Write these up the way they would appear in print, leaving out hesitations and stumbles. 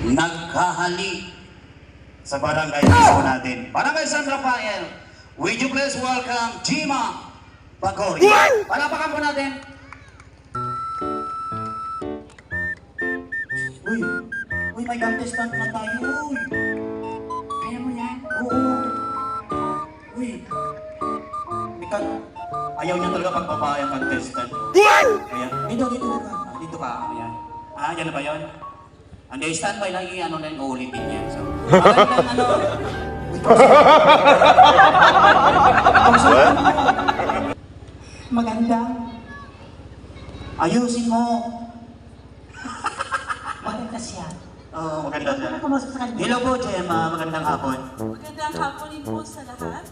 nagkahali sa barangay mismo natin. Barangay San Rafael, would you please welcome Jima Bagori. Palapakan po natin. Uy, may contestant na tayo, uy. Kaya mo yan? Oo. Uy. Ayaw niya talaga pag babae ang contestant. Kaya, dito ka. Dito ka. Ayan. Yan na ba yun? Hindi, standby lang yung ano na yung uulitin niya. So, Maganda. ayusin mo. Maganda siya. Oo, maganda siya. Ano pumasok sa kanya? Hello po, Gemma. Magandang hapon. Magandang hapon din po sa lahat.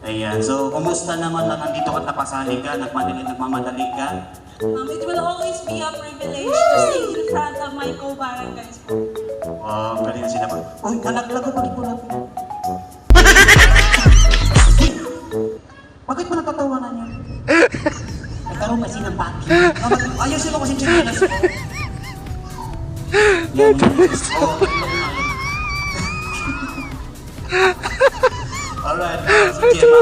Ayan, so kumusta naman na nandito ka napasalig ka, nagmamadali ka? It will always be a privilege to sing in front of my co-barangays po. Oh, galing sila pa. Uy, nalaglag ko pati po natin. Bakit mo natatawanan niyo? Nagkaroon kasi ng paki. Ayusin mo kasi chinelas ko. Alright, si Gemma.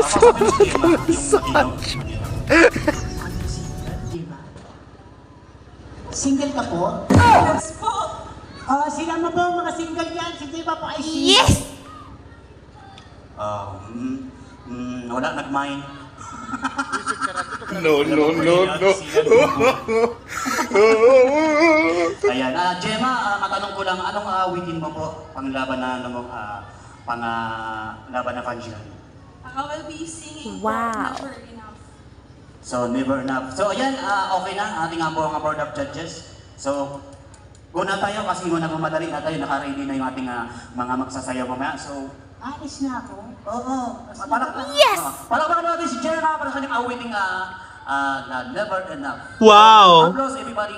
Single ka po? Yes po! Sila mo po mga single yan. Si Diva po ay single. Yes! Wala nag-mind. No. Ayan, Gemma, matanong ko lang, anong awitin mo po panglaban na panglaban na function? I will be singing Wow. Never Enough. So, never enough. So, ayan, okay na, ating ang buong board of judges. So, go na tayo kasi muna mamadali na tayo, naka-ready na yung ating mga magsasayaw mamaya. So, Alis na ako. oo. Yes! Palakpakan natin si Gemma para sa kanyang awiting na never enough. Wow! Applause, everybody.